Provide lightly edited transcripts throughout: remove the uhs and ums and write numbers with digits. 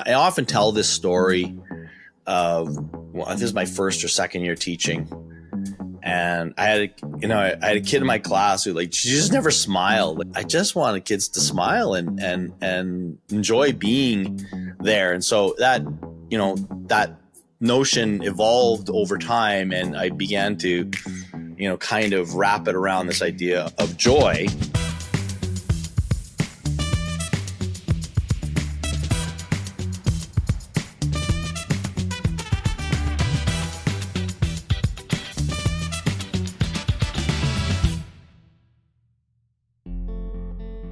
I often tell this story of, well, this is my first or second year teaching. And I had a kid in my class who she just never smiled. I just wanted kids to smile and enjoy being there. And so that notion evolved over time, and I began to, kind of wrap it around this idea of joy.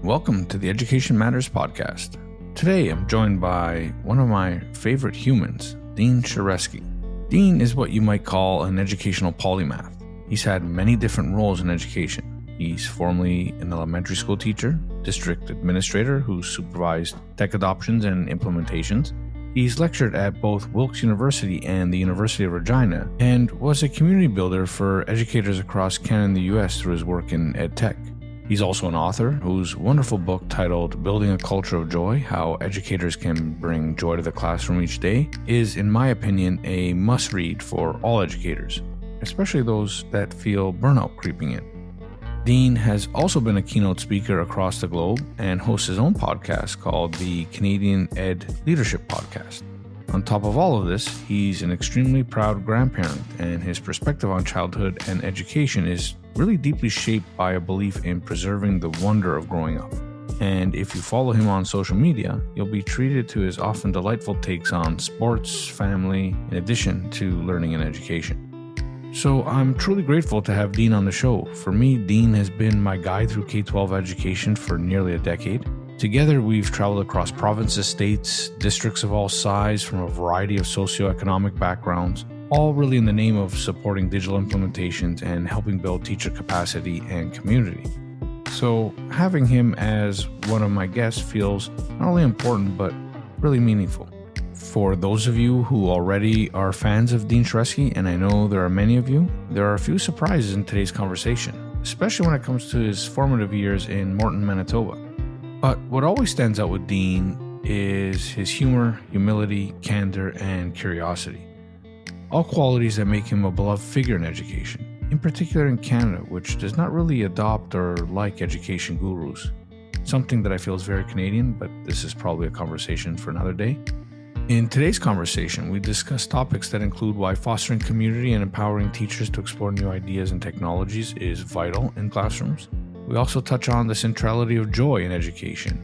Welcome to the Education Matters podcast. Today I'm joined by one of my favorite humans, Dean Shareski. Dean is what you might call an educational polymath. He's had many different roles in education. He's formerly an elementary school teacher, district administrator who supervised tech adoptions and implementations. He's lectured at both Wilkes University and the University of Regina, and was a community builder for educators across Canada and the US through his work in EdTech. He's also an author whose wonderful book titled Building a Culture of Joy, How Educators Can Bring Joy to the Classroom Each Day is, in my opinion, a must-read for all educators, especially those that feel burnout creeping in. Dean has also been a keynote speaker across the globe and hosts his own podcast called the Canadian Ed Leadership Podcast. On top of all of this, he's an extremely proud grandparent, and his perspective on childhood and education is really deeply shaped by a belief in preserving the wonder of growing up. And if you follow him on social media, you'll be treated to his often delightful takes on sports, family, in addition to learning and education. So I'm truly grateful to have Dean on the show. For me, Dean has been my guide through K-12 education for nearly a decade. Together, we've traveled across provinces, states, districts of all size from a variety of socioeconomic backgrounds, all really in the name of supporting digital implementations and helping build teacher capacity and community. So having him as one of my guests feels not only important, but really meaningful. For those of you who already are fans of Dean Shareski, and I know there are many of you, there are a few surprises in today's conversation, especially when it comes to his formative years in Morton, Manitoba. But what always stands out with Dean is his humor, humility, candor, and curiosity. All qualities that make him a beloved figure in education, in particular in Canada, which does not really adopt or like education gurus. Something that I feel is very Canadian, but this is probably a conversation for another day. In today's conversation, we discuss topics that include why fostering community and empowering teachers to explore new ideas and technologies is vital in classrooms. We also touch on the centrality of joy in education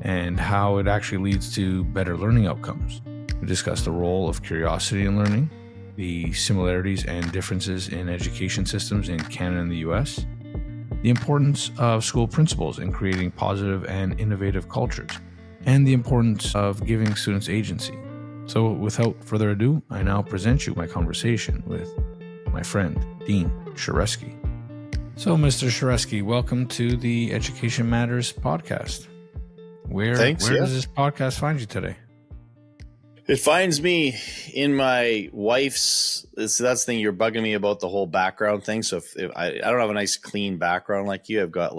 and how it actually leads to better learning outcomes. We discuss the role of curiosity in learning, the similarities and differences in education systems in Canada and the US, the importance of school principals in creating positive and innovative cultures, and the importance of giving students agency. So without further ado, I now present you my conversation with my friend, Dean Shareski. So, Mr. Shareski, welcome to the Education Matters podcast. Where does this podcast find you today? It finds me in my wife's. That's the thing. You're bugging me about the whole background thing. So if I don't have a nice clean background like you, I've got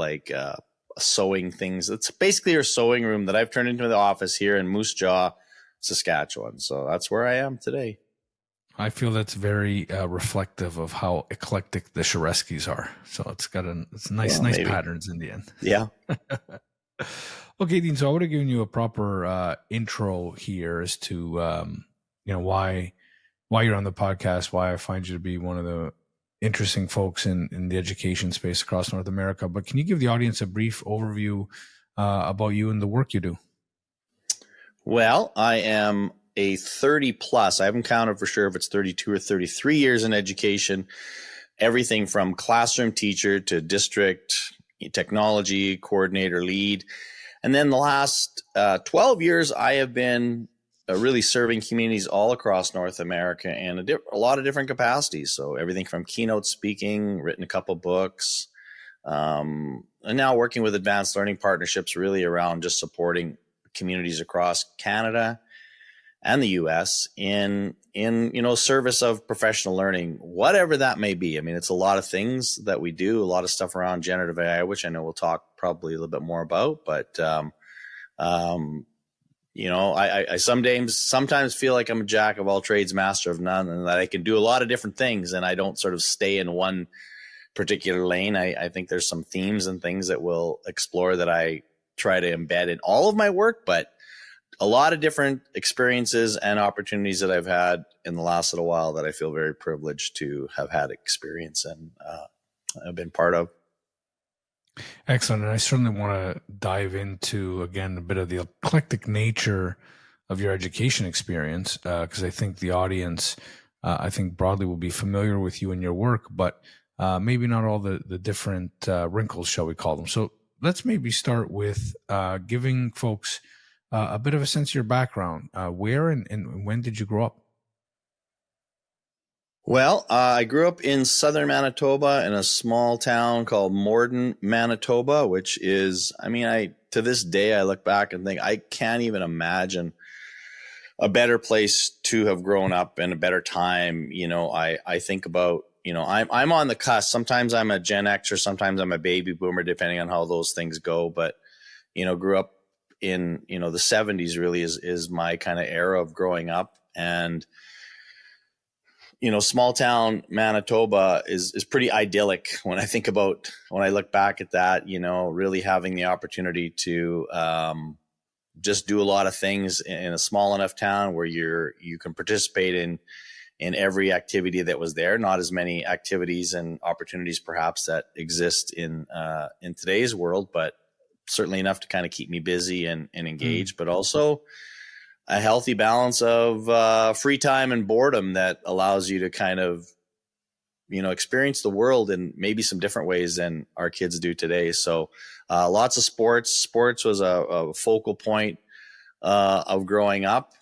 sewing things. It's basically her sewing room that I've turned into the office here in Moose Jaw, Saskatchewan. So that's where I am today. I feel that's very reflective of how eclectic the Shareskis are. So it's got nice patterns in the end. Yeah. Okay, Dean. So I would have given you a proper intro here as to why you're on the podcast, why I find you to be one of the interesting folks in the education space across North America. But can you give the audience a brief overview about you and the work you do? Well, I am a 30 plus. I haven't counted for sure if it's 32 or 33 years in education. Everything from classroom teacher to district technology coordinator lead. And then the last 12 years, I have been really serving communities all across North America in a lot of different capacities. So everything from keynote speaking, written a couple books, and now working with advanced learning partnerships really around just supporting communities across Canada and the US in service of professional learning, whatever that may be. I mean, it's a lot of things that we do, a lot of stuff around generative AI, which I know we'll talk probably a little bit more about, but I sometimes feel like I'm a jack of all trades, master of none, and that I can do a lot of different things, and I don't sort of stay in one particular lane. I think there's some themes and things that we'll explore that I try to embed in all of my work, but a lot of different experiences and opportunities that I've had in the last little while that I feel very privileged to have had experience and I've been part of. Excellent. And I certainly want to dive into, again, a bit of the eclectic nature of your education experience, because I think the audience, I think broadly will be familiar with you and your work, but maybe not all the different wrinkles, shall we call them. So let's maybe start with giving folks a bit of a sense of your background. Where and when did you grow up? Well, I grew up in southern Manitoba in a small town called Morden, Manitoba, which is, to this day, I look back and think I can't even imagine a better place to have grown up and a better time. I think about, I'm on the cusp. Sometimes I'm a Gen Xer, sometimes I'm a baby boomer, depending on how those things go. But, grew up in, the 70s really is my kind of era of growing up. And small town Manitoba is pretty idyllic when I look back at that, really having the opportunity to just do a lot of things in a small enough town where you can participate in every activity that was there. Not as many activities and opportunities perhaps that exist in today's world, but certainly enough to kind of keep me busy and engaged, but also a healthy balance of free time and boredom that allows you to kind of, experience the world in maybe some different ways than our kids do today. So lots of sports. Sports was a focal point of growing up.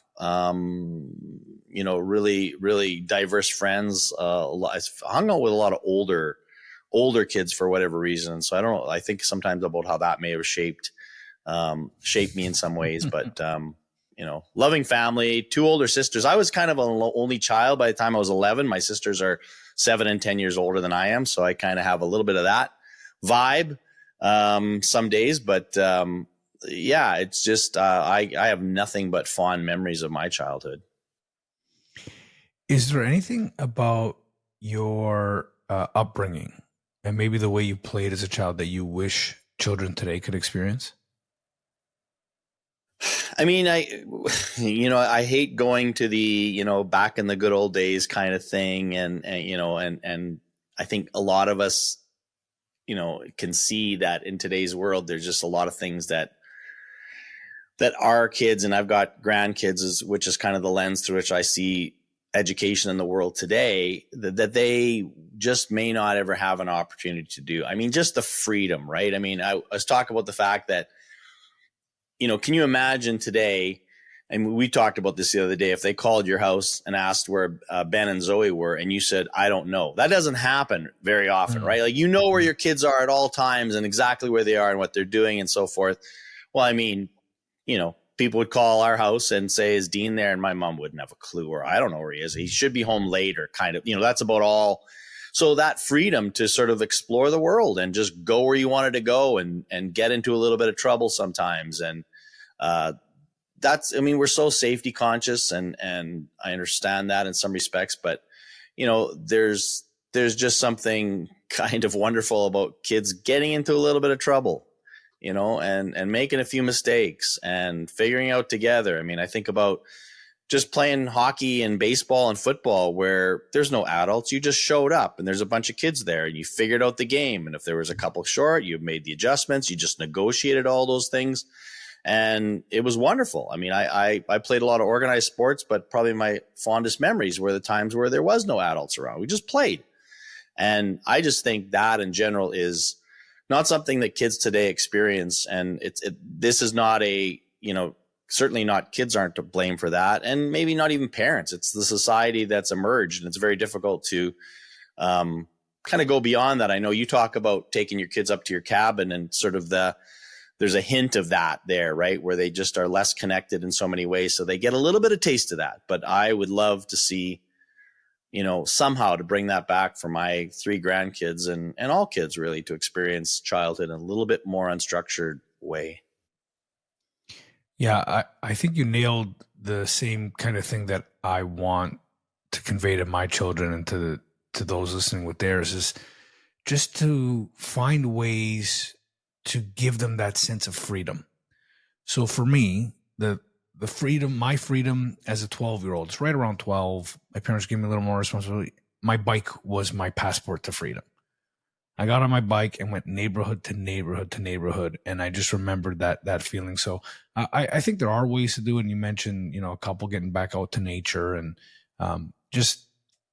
Really, really diverse friends. I hung out with a lot of older kids for whatever reason. So I think sometimes about how that may have shaped me in some ways, but loving family, 2 older sisters. I was kind of an only child by the time I was 11. My sisters are 7 and 10 years older than I am. So I kind of have a little bit of that vibe some days, but it's just, I have nothing but fond memories of my childhood. Is there anything about your upbringing and maybe the way you played as a child that you wish children today could experience? I hate going to the, back in the good old days kind of thing. And I think a lot of us, can see that in today's world, there's just a lot of things that our kids, and I've got grandkids, which is kind of the lens through which I see education in the world today, that they just may not ever have an opportunity to do. Just the freedom, right? I was talking about the fact that, can you imagine today, and we talked about this the other day, if they called your house and asked where Ben and Zoe were and you said, I don't know. That doesn't happen very often, right? Like, where your kids are at all times and exactly where they are and what they're doing and so forth. Well, people would call our house and say, is Dean there? And my mom wouldn't have a clue, or I don't know where he is. He should be home later, kind of, that's about all. So that freedom to sort of explore the world and just go where you wanted to go and get into a little bit of trouble sometimes. And we're so safety conscious and I understand that in some respects, but there's just something kind of wonderful about kids getting into a little bit of trouble, and making a few mistakes and figuring out together. I think about just playing hockey and baseball and football where there's no adults. You just showed up and there's a bunch of kids there and you figured out the game. And if there was a couple short, you made the adjustments, you just negotiated all those things. And it was wonderful. I played a lot of organized sports, but probably my fondest memories were the times where there was no adults around. We just played. And I just think that in general is not something that kids today experience. And this is not certainly not, kids aren't to blame for that. And maybe not even parents. It's the society that's emerged. And it's very difficult to kind of go beyond that. I know you talk about taking your kids up to your cabin and sort of there's a hint of that there, right? Where they just are less connected in so many ways. So they get a little bit of taste of that, but I would love to see, somehow to bring that back for my 3 grandkids and all kids really to experience childhood in a little bit more unstructured way. Yeah, I think you nailed the same kind of thing that I want to convey to my children and to those listening with theirs, is just to find ways to give them that sense of freedom. So for me, the freedom, my freedom as a 12-year-old, it's right around 12. My parents gave me a little more responsibility. My bike was my passport to freedom. I got on my bike and went neighborhood to neighborhood to neighborhood, and I just remembered that feeling. So I think there are ways to do it. And you mentioned, a couple getting back out to nature and just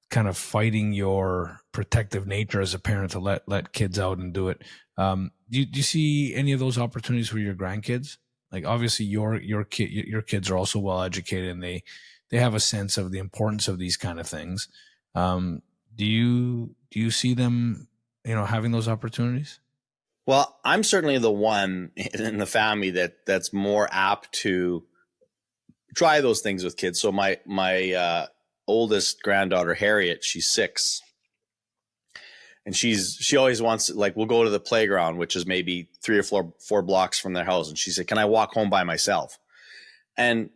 kind of fighting your protective nature as a parent to let kids out and do it. Do you see any of those opportunities for your grandkids? Like, obviously your kids are also well educated, and they have a sense of the importance of these kind of things. Do you see them, having those opportunities? Well, I'm certainly the one in the family that's more apt to try those things with kids. So my oldest granddaughter, Harriet, she's 6. And she always wants, like, we'll go to the playground, which is maybe 3 or 4 blocks from their house. And she said, can I walk home by myself? And,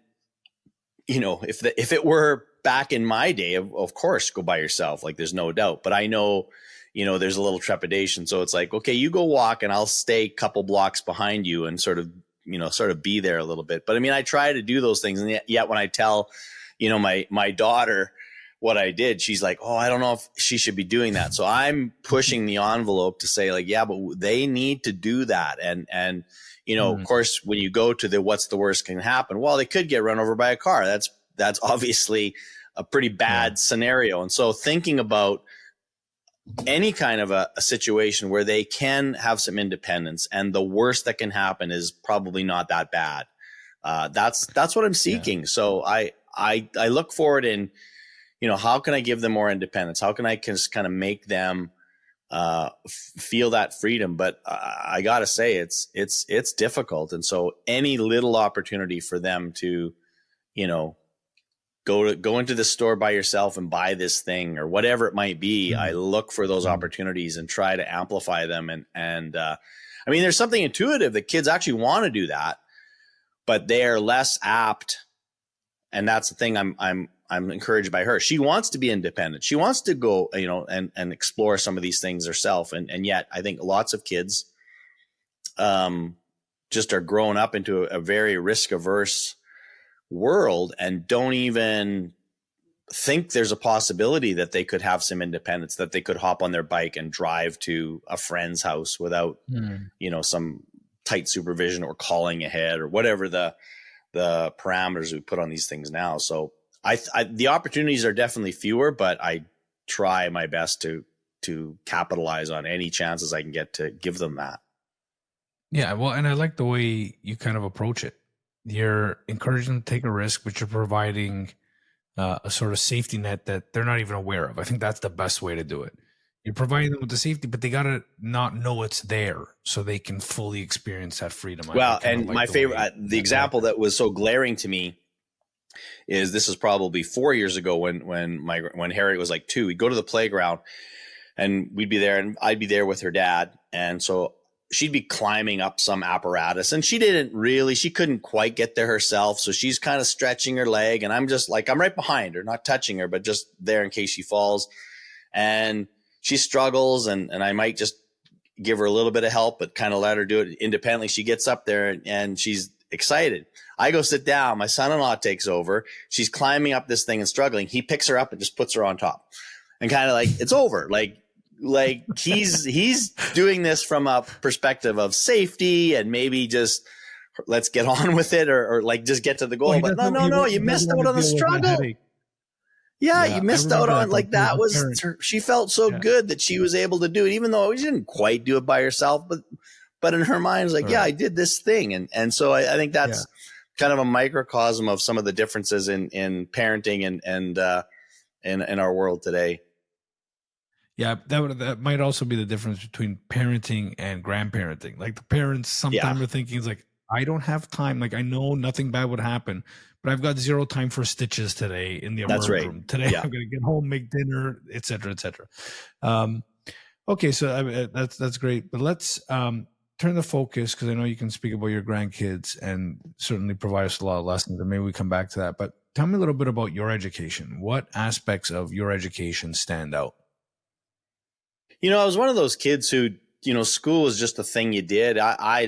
if it were back in my day, of course, go by yourself. Like, there's no doubt. But I know, there's a little trepidation. So it's like, okay, you go walk and I'll stay a couple blocks behind you and sort of be there a little bit. But I mean, I try to do those things. And yet when I tell, my daughter what I did, she's like, oh, I don't know if she should be doing that. So I'm pushing the envelope to say, like, yeah, but they need to do that. And of course, when you go to what's the worst can happen? Well, they could get run over by a car. That's obviously a pretty bad scenario. And so thinking about any kind of a situation where they can have some independence, and the worst that can happen is probably not that bad. That's what I'm seeking. Yeah. So I look forward in, how can I give them more independence? How can I just kind of make them feel that freedom? But I got to say, it's difficult. And so any little opportunity for them to, go into the store by yourself and buy this thing or whatever it might be, I look for those opportunities and try to amplify them. And I mean, there's something intuitive that kids actually want to do that, but they are less apt. And that's the thing I'm encouraged by her. She wants to be independent. She wants to go, and explore some of these things herself. And yet I think lots of kids just are growing up into a very risk averse world and don't even think there's a possibility that they could have some independence, that they could hop on their bike and drive to a friend's house without, some tight supervision or calling ahead or whatever the parameters we put on these things now. So the opportunities are definitely fewer, but I try my best to capitalize on any chances I can get to give them that. Yeah. Well, and I like the way you kind of approach it. You're encouraging them to take a risk, but you're providing a sort of safety net that they're not even aware of. I think that's the best way to do it. You're providing them with the safety, but they got to not know it's there so they can fully experience that freedom. Well, and my favorite, the example that was so glaring to me is this is probably 4 years ago when Harriet was like 2. We'd go to the playground and we'd be there and I'd be there with her dad. And so she'd be climbing up some apparatus and she couldn't quite get there herself. So she's kind of stretching her leg and I'm just like, I'm right behind her, not touching her, but just there in case she falls. And she struggles and I might just give her a little bit of help, but kind of let her do it independently. She gets up there and she's excited. I go sit down. My son-in-law takes over. She's climbing up this thing and struggling. He picks her up and just puts her on top and kind of like, it's over. Like he's doing this from a perspective of safety and maybe just let's get on with it or like just get to the goal. Well, but no, you missed out on the struggle. Yeah, you missed out on like that was she felt so good that she was able to do it, even though she didn't quite do it by herself. But in her mind, it's like, yeah, I did this thing, and so I think that's kind of a microcosm of some of the differences in parenting and in our world today. Yeah, that might also be the difference between parenting and grandparenting. Like the parents sometimes are thinking, it's like, I don't have time. Like I know nothing bad would happen, but I've got 0 time for stitches today in the emergency room. Today I'm going to get home, make dinner, et cetera, et cetera. Okay, so that's great. But let's turn the focus, because I know you can speak about your grandkids and certainly provide us a lot of lessons, and maybe we come back to that. But tell me a little bit about your education. What aspects of your education stand out? I was one of those kids who, school was just a thing you did. I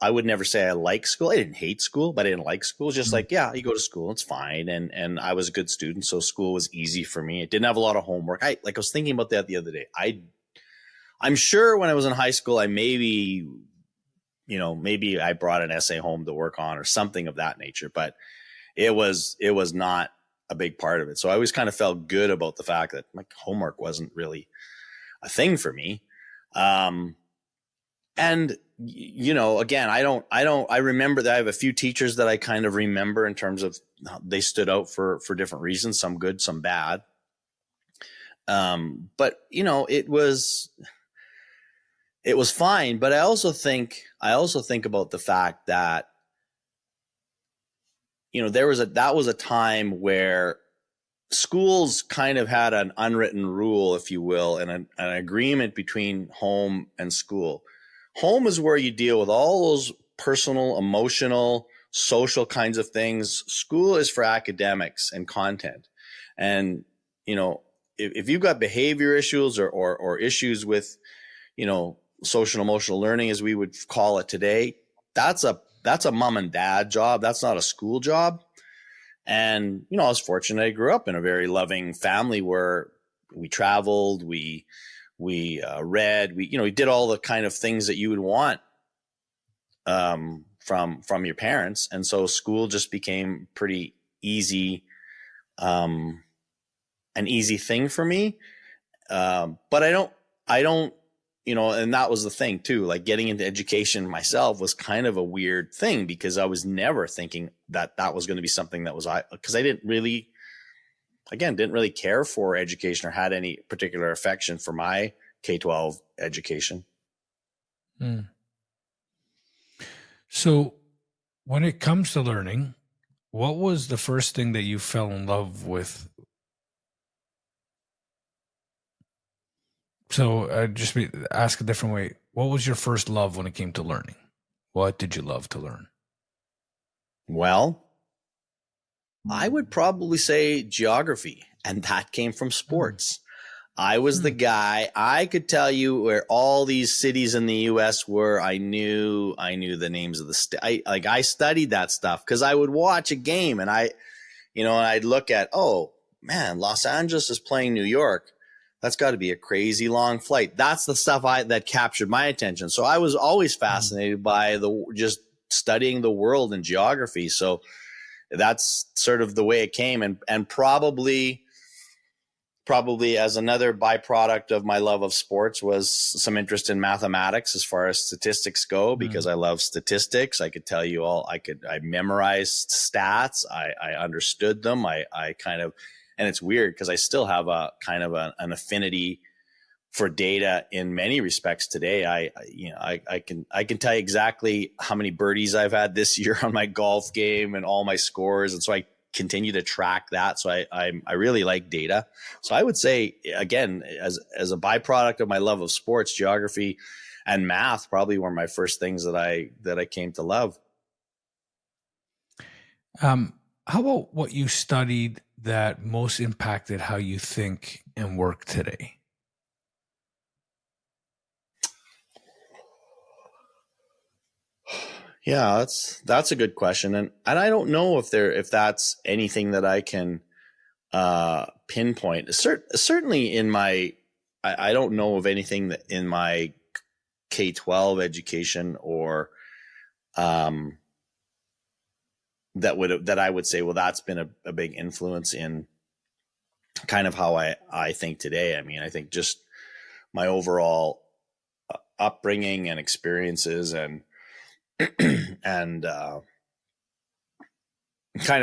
would never say I like school. I didn't hate school, but I didn't like school. It's just like, yeah, you go to school, it's fine. And I was a good student, so school was easy for me. It didn't have a lot of homework. I was thinking about that the other day. I'm sure when I was in high school, maybe I brought an essay home to work on or something of that nature, but it was not a big part of it. So I always kind of felt good about the fact that my homework wasn't really a thing for me. And again, I remember that I have a few teachers that I kind of remember in terms of they stood out for different reasons, some good, some bad. But it was fine. But I also think about the fact that, that was a time where schools kind of had an unwritten rule, if you will, and an agreement between home and school. Home is where you deal with all those personal, emotional, social kinds of things. School is for academics and content. And, if you've got behavior issues or issues with, social emotional learning, as we would call it today, that's a mom and dad job. That's not a school job. And, I was fortunate. I grew up in a very loving family where we traveled, we read, we did all the kind of things that you would want from your parents. And so school just became pretty easy, an easy thing for me. But I don't, and that was the thing too, like getting into education myself was kind of a weird thing because I was never thinking that was going to be something that was, because I didn't really care for education or had any particular affection for my K-12 education. So when it comes to learning, what was the first thing that you fell in love with? So just ask a different way. What was your first love when it came to learning? What did you love to learn? Well, I would probably say geography, and that came from sports. I was the guy. I could tell you where all these cities in the U.S. were. I knew the names of the I studied that stuff because I would watch a game and I'd look at, oh man, Los Angeles is playing New York. That's got to be a crazy long flight. That's the stuff that captured my attention. So I was always fascinated by just studying the world and geography. So that's sort of the way it came. And probably as another byproduct of my love of sports was some interest in mathematics as far as statistics go, because I love statistics. I could tell you I memorized stats. I understood them. I kind of, and it's weird because I still have a kind of an affinity for data in many respects today. I can tell you exactly how many birdies I've had this year on my golf game and all my scores. And so I continue to track that. So I really like data. So I would say, again, as a byproduct of my love of sports, geography and math probably were my first things that I came to love. How about what you studied that most impacted how you think and work today? Yeah, that's a good question. And I don't know if that's anything that I can pinpoint. Certainly in my, I don't know of anything that in my K-12 education or that I would say, well, that's been a big influence in kind of how I think today. I mean, I think just my overall upbringing and experiences and kind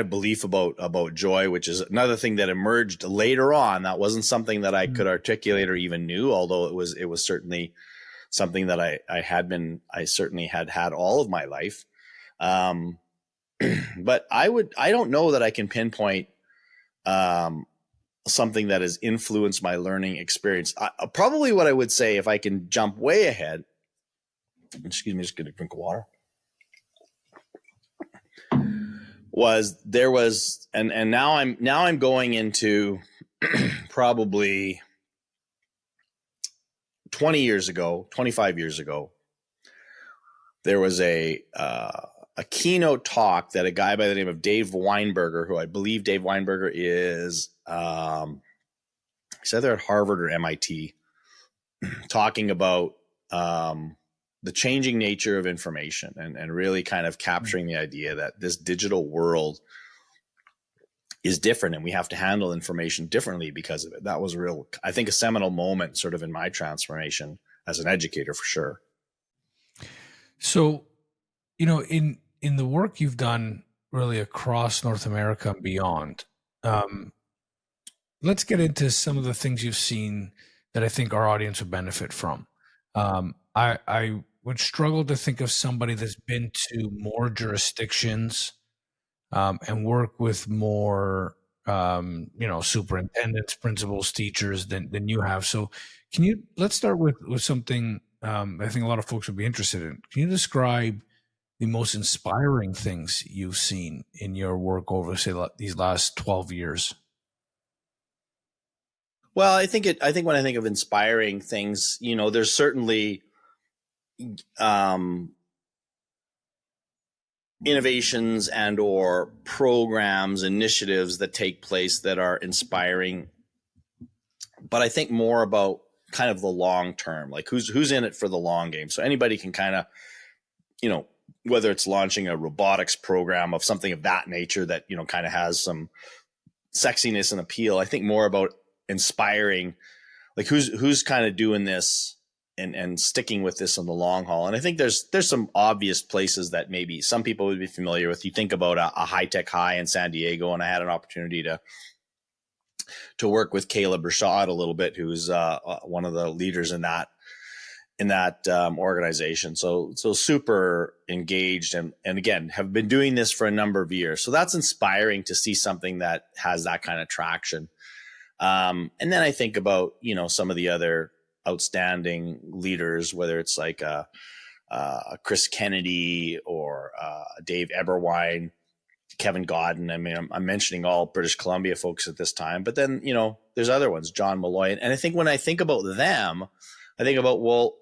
of belief about joy, which is another thing that emerged later on. That wasn't something that I could articulate or even knew, although it was certainly something that I certainly had all of my life. But I don't know that I can pinpoint something that has influenced my learning experience. Probably what I would say, if I can jump way ahead, excuse me, just get a drink of water. And now I'm going into probably 25 years ago, there was a keynote talk that a guy by the name of Dave Weinberger, who I believe Dave Weinberger is, he's either at Harvard or MIT, talking about the changing nature of information and really kind of capturing the idea that this digital world is different and we have to handle information differently because of it. That was I think, a seminal moment sort of in my transformation as an educator, for sure. So, in the work you've done really across North America and beyond, let's get into some of the things you've seen that I think our audience would benefit from. I would struggle to think of somebody that's been to more jurisdictions and work with more, superintendents, principals, teachers than you have. So let's start with something I think a lot of folks would be interested in. Can you describe the most inspiring things you've seen in your work over, say, these last 12 years? Well, I think when I think of inspiring things, there's certainly innovations and or programs, initiatives that take place that are inspiring. But I think more about kind of the long term, like who's in it for the long game. So anybody can kind of, whether it's launching a robotics program of something of that nature that, kind of has some sexiness and appeal. I think more about inspiring, like who's kind of doing this and sticking with this in the long haul. And I think there's some obvious places that maybe some people would be familiar with. You think about a high-tech high in San Diego, and I had an opportunity to work with Caleb Rashad a little bit, who's one of the leaders in that organization. So super engaged and again, have been doing this for a number of years. So that's inspiring to see something that has that kind of traction. And then I think about, some of the other outstanding leaders, whether it's like Chris Kennedy or Dave Eberwein, Kevin Godden. I mean, I'm mentioning all British Columbia folks at this time, but then, there's other ones, John Malloy. And I think when I think about them, I think about, well,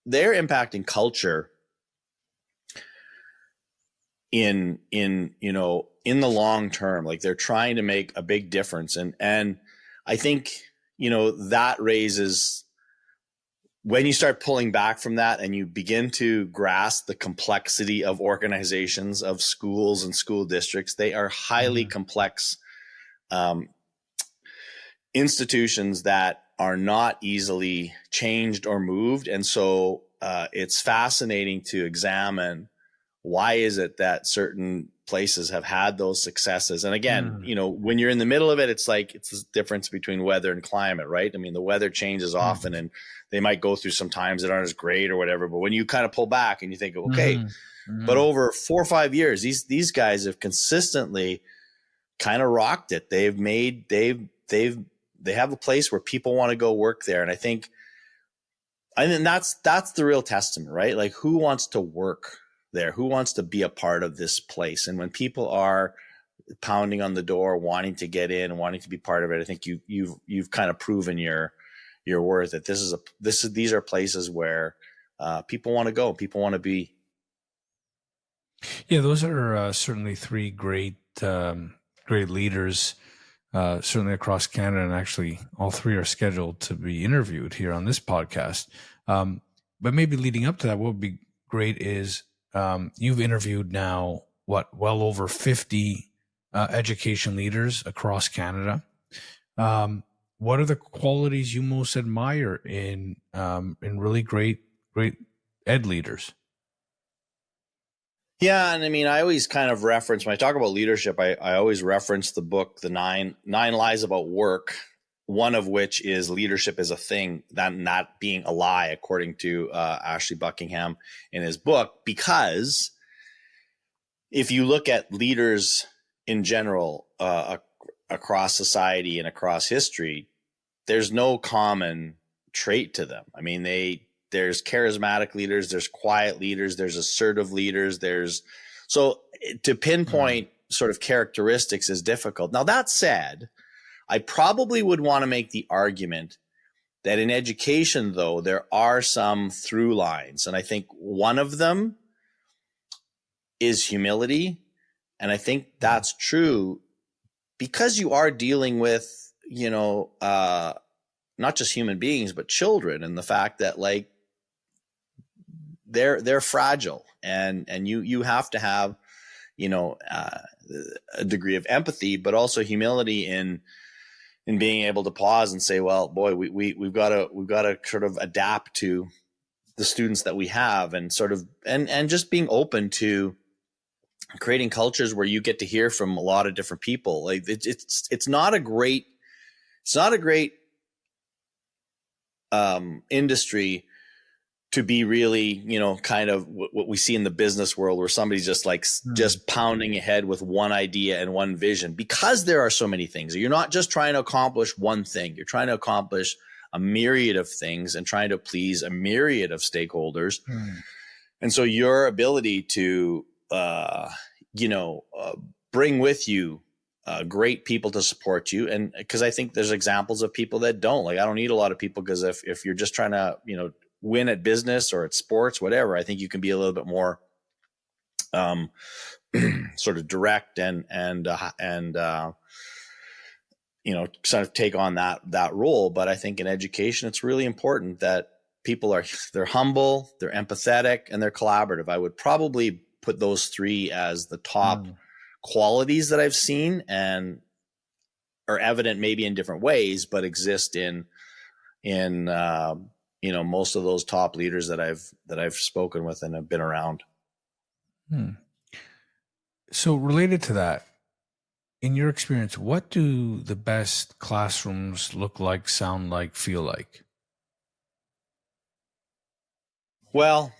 they're impacting culture in the long term. Like, they're trying to make a big difference. And I think, that raises, when you start pulling back from that and you begin to grasp the complexity of organizations, of schools and school districts, they are highly complex institutions that are not easily changed or moved. And so it's fascinating to examine, why is it that certain places have had those successes? And again, when you're in the middle of it, it's like, it's the difference between weather and climate, right? I mean, the weather changes often and they might go through some times that aren't as great or whatever. But when you kind of pull back and you think, okay, but over 4 or 5 years, these guys have consistently kind of rocked it. They have a place where people want to go work there. And I think that's the real testament, right? Like, who wants to work there? Who wants to be a part of this place? And when people are pounding on the door, wanting to get in, wanting to be part of it, I think you've kind of proven your worth, that these are places where people want to go, people want to be. Yeah, those are certainly 3 great leaders, certainly across Canada, and actually all 3 are scheduled to be interviewed here on this podcast. But maybe leading up to that, what would be great is, you've interviewed now, well over 50 education leaders across Canada. What are the qualities you most admire in really great ed leaders? Yeah, and I mean, I always kind of reference, when I talk about leadership, I always reference the book, The Nine Lies About Work, one of which is leadership is a thing, that not being a lie, according to Ashley Buckingham in his book. Because if you look at leaders in general across society and across history, there's no common trait to them. I mean, they there's charismatic leaders, there's quiet leaders, there's assertive leaders, so to pinpoint sort of characteristics is difficult. Now, that said, I probably would want to make the argument that in education, though, there are some through lines. And I think one of them is humility. And I think that's true because you are dealing with, not just human beings, but children, and the fact that like they're fragile, and you have to have, a degree of empathy, but also humility in being able to pause and say, well, boy, we've got to sort of adapt to the students that we have, and sort of, and just being open to creating cultures where you get to hear from a lot of different people. Like it's not a great industry to be really, kind of what we see in the business world, where somebody's just like just pounding ahead with one idea and one vision, because there are so many things. You're not just trying to accomplish one thing. You're trying to accomplish a myriad of things and trying to please a myriad of stakeholders. And so your ability to, bring with you great people to support you. And because I think there's examples of people that don't. Like, I don't need a lot of people, because if you're just trying to, win at business or at sports, whatever, I think you can be a little bit more sort of direct and sort of take on that role. But I think in education, it's really important that people they're humble, they're empathetic, and they're collaborative. I would probably put those three as the top qualities that I've seen, and are evident maybe in different ways, but exist in most of those top leaders that I've spoken with and have been around. So related to that, in your experience, what do the best classrooms look like, sound like, feel like? Well,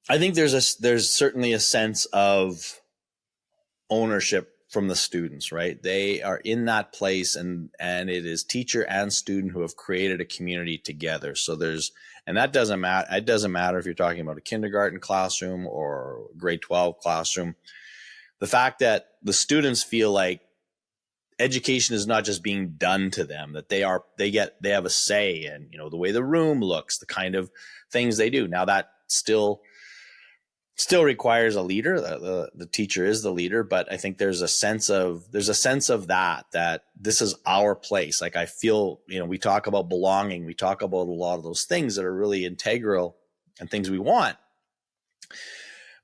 I think there's certainly a sense of ownership from the students, right? They are in that place, and it is teacher and student who have created a community together. So that doesn't matter. It doesn't matter if you're talking about a kindergarten classroom or grade 12 classroom. The fact that the students feel like education is not just being done to them, that they have a say in, the way the room looks, the kind of things they do. Now, that still requires a leader. The teacher is the leader, but I think there's a sense of that this is our place. Like, I feel, we talk about belonging. We talk about a lot of those things that are really integral and things we want.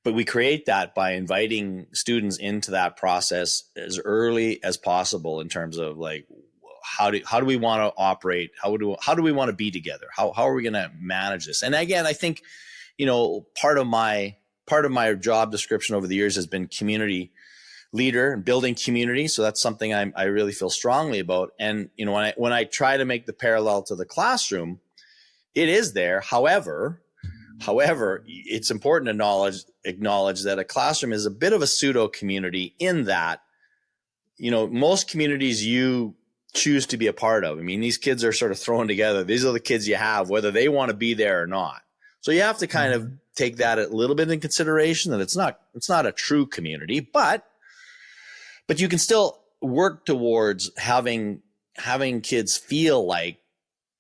But we create that by inviting students into that process as early as possible, in terms of like, how do we want to operate? How do we want to be together? How are we going to manage this? And again, I think, part of my job description over the years has been community leader and building community. So that's something I really feel strongly about. And, when I try to make the parallel to the classroom, it is there. However, it's important to acknowledge that a classroom is a bit of a pseudo community, in that, most communities you choose to be a part of. I mean, these kids are sort of thrown together. These are the kids you have, whether they want to be there or not. So you have to kind of take that a little bit in consideration, that it's not a true community, but you can still work towards having kids feel like,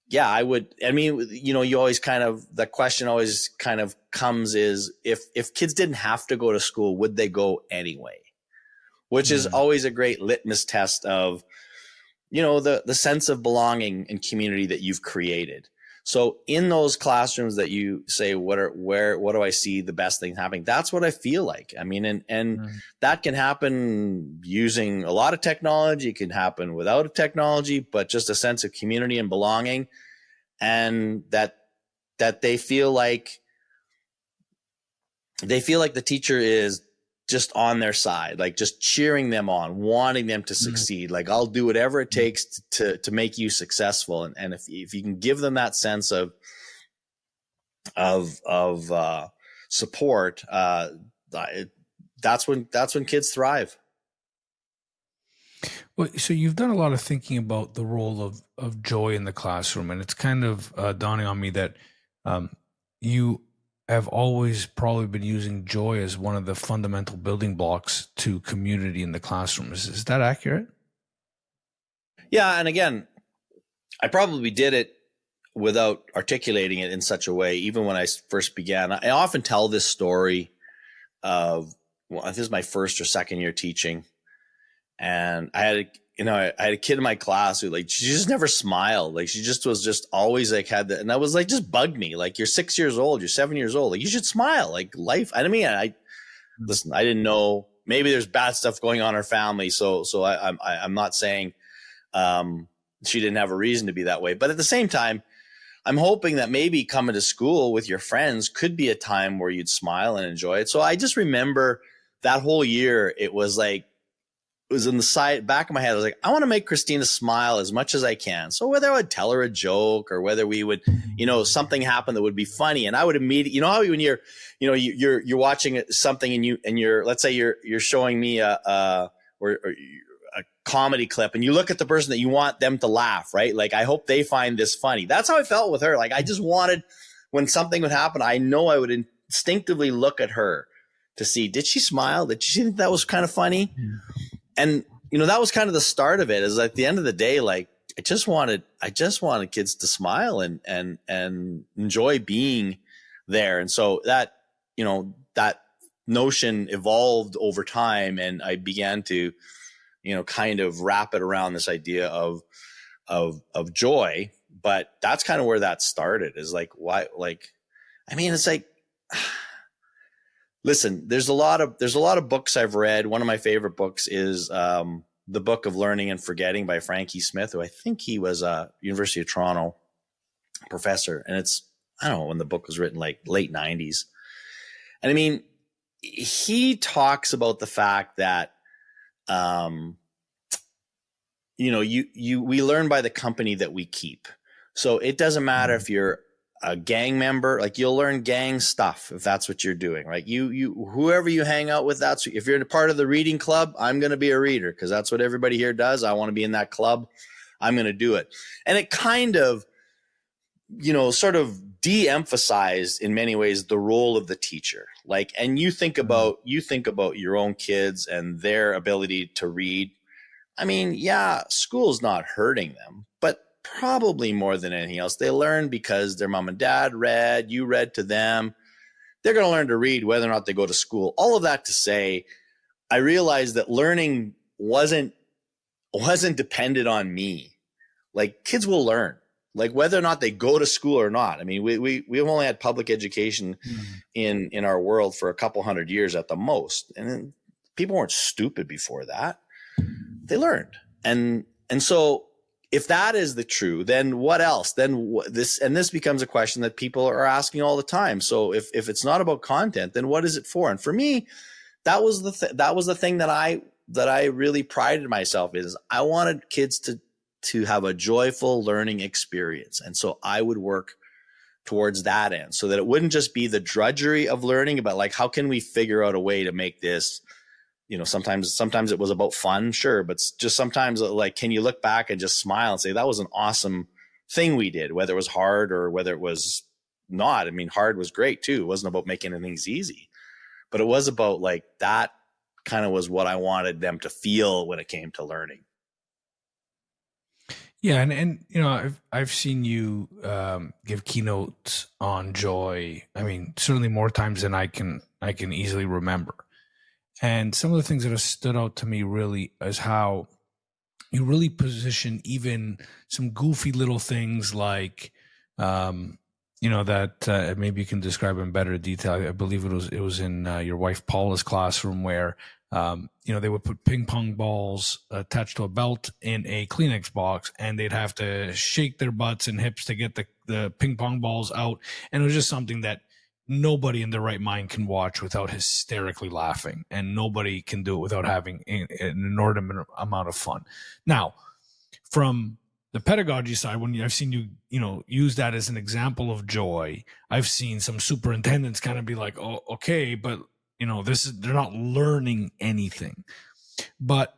yeah, I would. I mean, you always kind of, the question always kind of comes is, if kids didn't have to go to school, would they go anyway? Which is always a great litmus test of, the sense of belonging and community that you've created. So in those classrooms that you say, what do I see the best things happening? That's what I feel like. I mean, and that can happen using a lot of technology. It can happen without technology, but just a sense of community and belonging, and that they feel like the teacher is just on their side, like just cheering them on, wanting them to succeed. Like, I'll do whatever it takes to make you successful. And if you can give them that sense of support, that's when kids thrive. Well, so you've done a lot of thinking about the role of joy in the classroom, and it's kind of dawning on me that You have always probably been using joy as one of the fundamental building blocks to community in the classroom. Is that accurate? Yeah. And again, I probably did it without articulating it in such a way, even when I first began. I often tell this story of, well, this is my first or second year teaching. And I had a kid in my class who, like, she just never smiled. Like, she just was just always like had that. And that was like, just bugged me. Like, you're 6 years old, you're 7 years old. Like, you should smile. Like, life. I mean, listen, I didn't know, maybe there's bad stuff going on in our family. So I'm not saying, she didn't have a reason to be that way. But at the same time, I'm hoping that maybe coming to school with your friends could be a time where you'd smile and enjoy it. So I just remember that whole year, it was in the back of my head. I was like, I want to make Christina smile as much as I can. So whether I would tell her a joke or whether we would, something happen that would be funny, and I would immediately, how when you're watching something and you're, let's say you're showing me a comedy clip and you look at the person that you want them to laugh, right? Like, I hope they find this funny. That's how I felt with her. Like, I just wanted, when something would happen, I know I would instinctively look at her to see, did she smile? Did she think that was kind of funny? And, that was kind of the start of it. Is at the end of the day, like, I just wanted kids to smile and enjoy being there. And so that notion evolved over time, and I began to, kind of wrap it around this idea of joy. But that's kind of where that started, is like, why, like, I mean, it's like, listen, there's a lot of books I've read. One of my favorite books is The Book of Learning and Forgetting by Frankie Smith, who I think he was a University of Toronto professor. And it's, I don't know when the book was written, like late 90s. And I mean, he talks about the fact that, we learn by the company that we keep. So it doesn't matter if you're a gang member, like, you'll learn gang stuff if that's what you're doing, right? Whoever you hang out with, if you're a part of the reading club, I'm going to be a reader because that's what everybody here does. I want to be in that club. I'm going to do it. And it kind of, sort of de-emphasized in many ways the role of the teacher. Like, and you think about your own kids and their ability to read. I mean, yeah, school's not hurting them, but probably more than anything else, they learn because their mom and dad read, you read to them. They're going to learn to read whether or not they go to school. All of that to say, I realized that learning wasn't dependent on me. Like, kids will learn, like, whether or not they go to school or not. I mean, we've only had public education in our world for a couple hundred years at the most. And people weren't stupid before that. They learned. And so if that is the true, then what else? Then this becomes a question that people are asking all the time. So if it's not about content, then what is it for? And for me, that was the thing that I really prided myself in, is I wanted kids to have a joyful learning experience. And so I would work towards that end, so that it wouldn't just be the drudgery of learning, but like, how can we figure out a way to make this, sometimes it was about fun, sure, but just sometimes, like, can you look back and just smile and say, that was an awesome thing we did, whether it was hard or whether it was not. I mean, hard was great too. It wasn't about making things easy, but it was about, like, that kind of was what I wanted them to feel when it came to learning. Yeah, and I've seen you give keynotes on joy. I mean, certainly more times than I can easily remember. And some of the things that have stood out to me really is how you really position even some goofy little things like, that maybe you can describe in better detail. I believe it was in your wife Paula's classroom where, they would put ping pong balls attached to a belt in a Kleenex box, and they'd have to shake their butts and hips to get the ping pong balls out. And it was just something that nobody in their right mind can watch without hysterically laughing, and nobody can do it without having an inordinate amount of fun. Now, from the pedagogy side, when I've seen you, use that as an example of joy, I've seen some superintendents kind of be like, oh, okay, but they're not learning anything. But,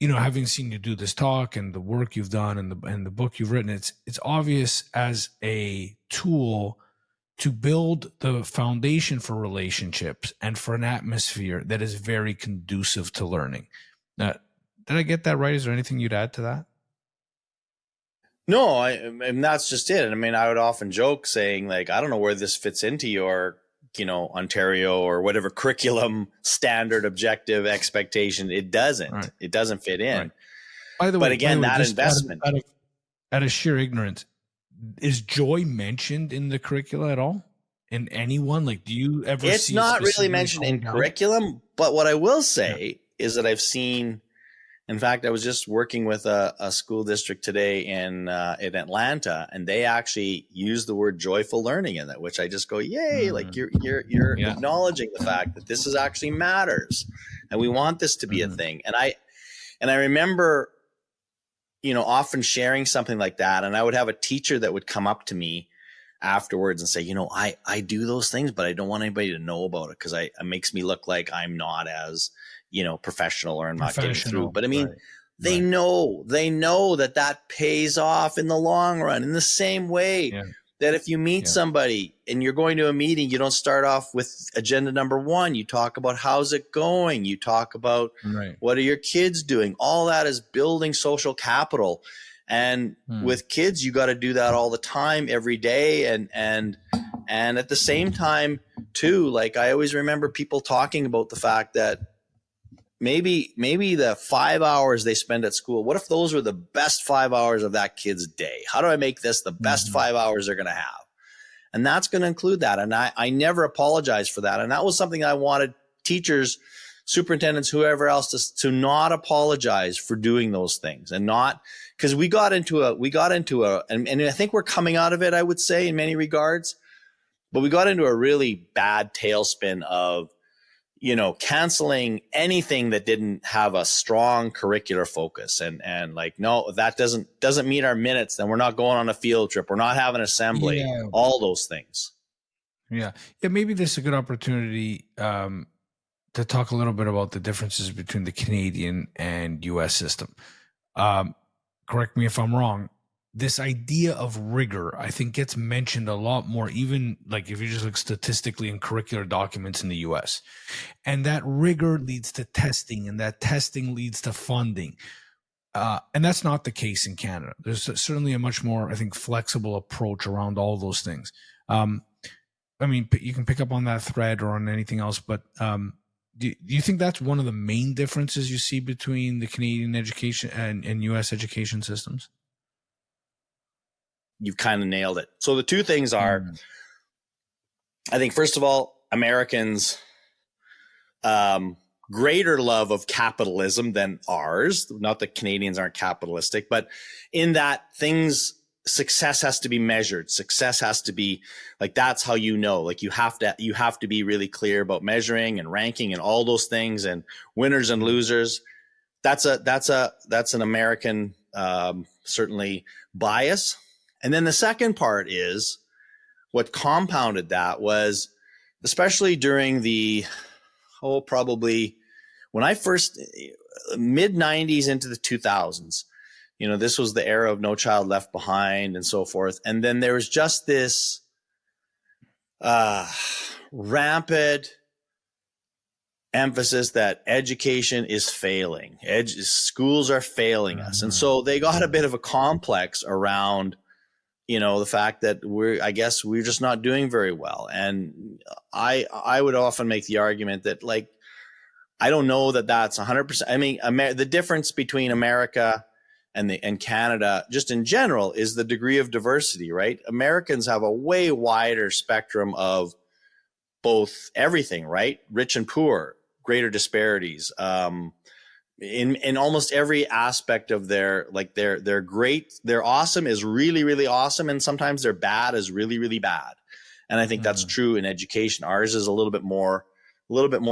having seen you do this talk and the work you've done and the book you've written, it's obvious as a tool to build the foundation for relationships and for an atmosphere that is very conducive to learning. Now, did I get that right? Is there anything you'd add to that? No, and that's just it. I mean, I would often joke saying, like, I don't know where this fits into your, Ontario or whatever curriculum standard, objective, expectation. It doesn't. Right. It doesn't fit in. Right. By the way, that investment. Out of sheer ignorance, is joy mentioned in the curricula at all? In anyone? Like, do you ever It's see not really mentioned in curriculum, but what I will say is that I've seen, in fact, I was just working with a school district today in Atlanta, and they actually use the word joyful learning in that, which I just go, yay! Like you're acknowledging the fact that this is actually matters, and we want this to be a thing. And I remember, often sharing something like that, and I would have a teacher that would come up to me afterwards and say, I do those things, but I don't want anybody to know about it because it makes me look like I'm not as professional or I'm not getting through. But I mean, they know that pays off in the long run, in the same way that if you meet somebody and you're going to a meeting, you don't start off with agenda number 1. You talk about how's it going. You talk about what are your kids doing. All that is building social capital. And with kids, you got to do that all the time, every day. And at the same time too, like I always remember people talking about the fact that maybe the 5 hours they spend at school, what if those were the best 5 hours of that kid's day? How do I make this the best 5 hours they're going to have? And that's going to include that. And I never apologized for that. And that was something I wanted teachers, superintendents, whoever else to not apologize for doing those things, and not because we got into and I think we're coming out of it, I would say, in many regards, but we got into a really bad tailspin of, canceling anything that didn't have a strong curricular focus, and like, no, that doesn't meet our minutes, then we're not going on a field trip, we're not having assembly, all those things. Yeah. Maybe this is a good opportunity to talk a little bit about the differences between the Canadian and US system. Correct me if I'm wrong. This idea of rigor, I think, gets mentioned a lot more, even like if you just look statistically in curricular documents in the US. And that rigor leads to testing, and that testing leads to funding. And that's not the case in Canada. There's certainly a much more, I think, flexible approach around all those things. I mean, you can pick up on that thread or on anything else, but do you think that's one of the main differences you see between the Canadian education and US education systems? You've kind of nailed it. So the two things are, I think, first of all, Americans, greater love of capitalism than ours. Not that Canadians aren't capitalistic, but in that success has to be measured. Success has to be like, that's how like you have to be really clear about measuring and ranking and all those things, and winners and losers. That's an American, certainly, bias. And then the second part is what compounded that was, especially during probably when I first, mid 90s into the 2000s, this was the era of No Child Left Behind and so forth. And then there was just this rampant emphasis that education is failing. Schools are failing us. And so they got a bit of a complex around, the fact that we're just not doing very well. And I would often make the argument that, like, I don't know that that's 100%. I mean, the difference between America and Canada, just in general, is the degree of diversity, right? Americans have a way wider spectrum of both everything, right? Rich and poor, greater disparities, in almost every aspect of they're great, they're awesome is really, really awesome, and sometimes they're bad is really, really bad. And I think that's true in education. Ours is a little bit more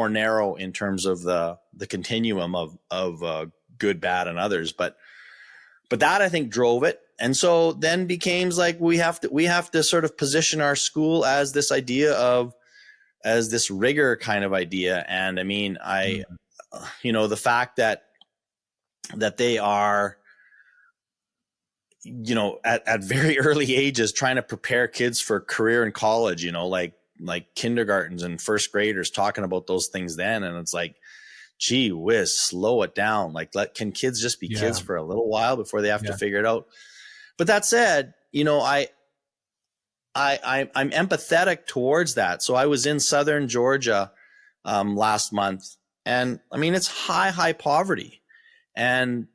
narrow in terms of the continuum of good, bad, and others. But that, I think, drove it. And so then became like we have to sort of position our school as this idea as this rigor kind of idea. And I mean, the fact that they are, at very early ages, trying to prepare kids for career in college, like kindergartens and first graders talking about those things then. And it's like, gee whiz, slow it down. Like, can kids just be kids for a little while before they have to figure it out? But that said, I'm empathetic towards that. So I was in Southern Georgia last month, and I mean, it's high poverty, and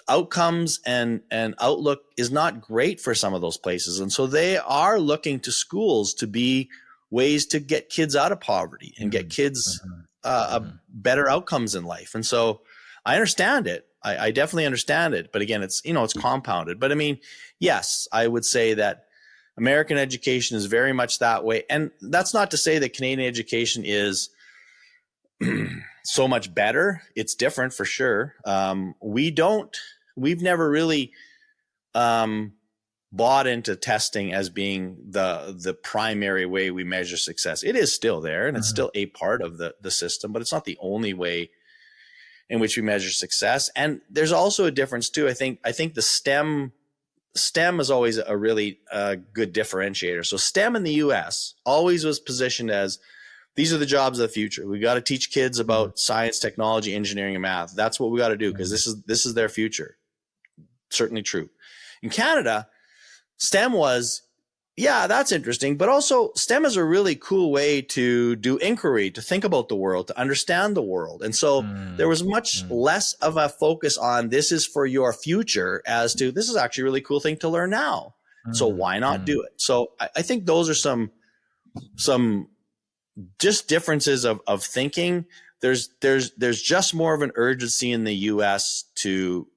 outcomes and outlook is not great for some of those places. And so they are looking to schools to be ways to get kids out of poverty and get kids better outcomes in life. And so I understand it. I definitely understand it. But again, it's compounded. But I mean, yes, I would say that American education is very much that way. And that's not to say that Canadian education is so much better. It's different for sure. We've never really bought into testing as being the primary way we measure success. It is still there, and it's still a part of the system, but it's not the only way in which we measure success. And there's also a difference too. I think the STEM is always a really good differentiator. So STEM in the US always was positioned as, these are the jobs of the future. We got to teach kids about science, technology, engineering, and math. That's what we got to do, because this is their future. Certainly true. In Canada, STEM was, that's interesting, but also STEM is a really cool way to do inquiry, to think about the world, to understand the world. And so there was much less of a focus on, this is for your future, as to, this is actually a really cool thing to learn now. So why not do it? So I think those are some just differences of thinking. There's just more of an urgency in the US to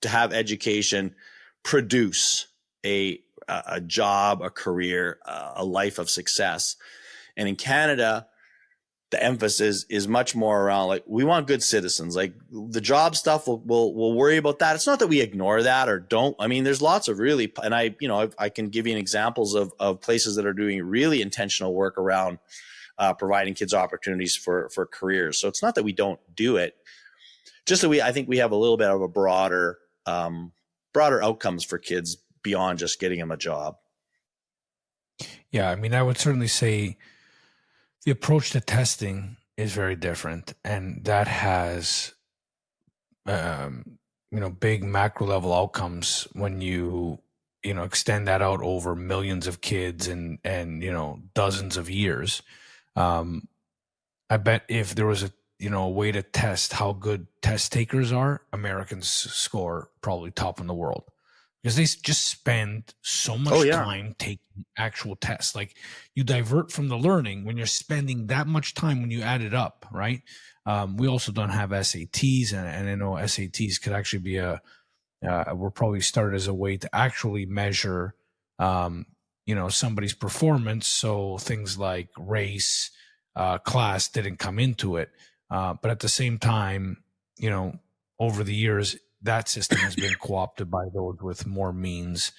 have education produce a job, a career, a life of success. And in Canada, the emphasis is much more around, like, we want good citizens. Like, the job stuff, we'll worry about that. It's not that we ignore that or don't. I mean, there's lots of really, and I can give you examples of places that are doing really intentional work around providing kids opportunities for careers. So it's not that we don't do it, just that I think we have a little bit of a broader outcomes for kids beyond just getting them a job. Yeah, I mean, I would certainly say the approach to testing is very different, and that has, big macro level outcomes when you extend that out over millions of kids and dozens of years. I bet if there was a way to test how good test takers are, Americans score probably top in the world, because they just spend so much time taking actual tests. Like, you divert from the learning when you're spending that much time when you add it up, right? We also don't have SATs, and I know SATs could actually be we're probably started as a way to actually measure, somebody's performance. So things like race, class didn't come into it. But at the same time, over the years, that system has been co-opted by those with more means.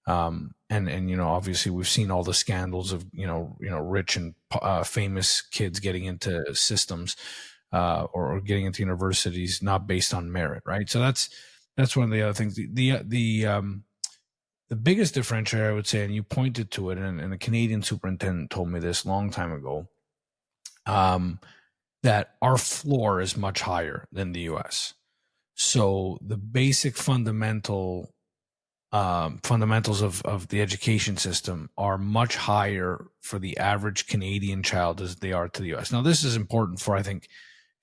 And obviously we've seen all the scandals of, rich and famous kids getting into systems, or getting into universities not based on merit. Right. So that's one of the other things. The biggest differentiator, I would say, and you pointed to it, and the Canadian superintendent told me this a long time ago, that our floor is much higher than the US. So the basic fundamentals of the education system are much higher for the average Canadian child as they are to the US. Now, this is important for, I think,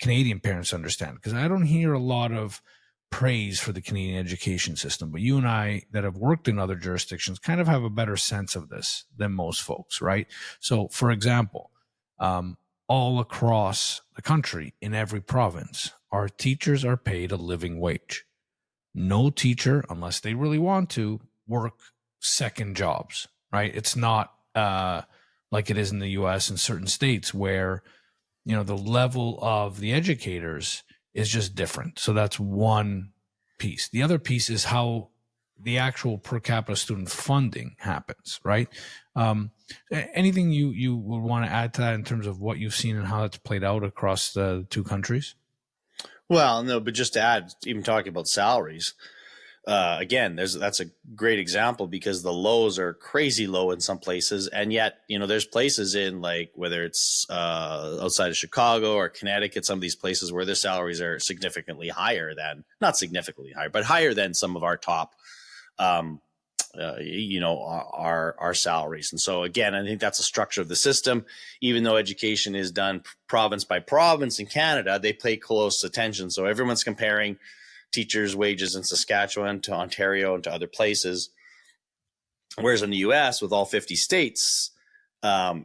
Canadian parents to understand, because I don't hear a lot of praise for the Canadian education system, but you and I that have worked in other jurisdictions kind of have a better sense of this than most folks, right? So, for example, all across the country, in every province, our teachers are paid a living wage. No teacher, unless they really want to, work second jobs, right? It's not like it is in the US and certain states where, the level of the educators is just different. So that's one piece. The other piece is how the actual per capita student funding happens, right? Anything you would want to add to that in terms of what you've seen and how it's played out across the two countries? Well, no, but just to add, even talking about salaries, again, that's a great example because the lows are crazy low in some places. And yet, there's places in like, whether it's outside of Chicago or Connecticut, some of these places where their salaries are significantly higher than, not significantly higher, but higher than some of our top, our salaries. And so again, I think that's a structure of the system. Even though education is done province by province in Canada, they pay close attention. So everyone's comparing teachers' wages in Saskatchewan to Ontario and to other places. Whereas in the US, with all 50 states, it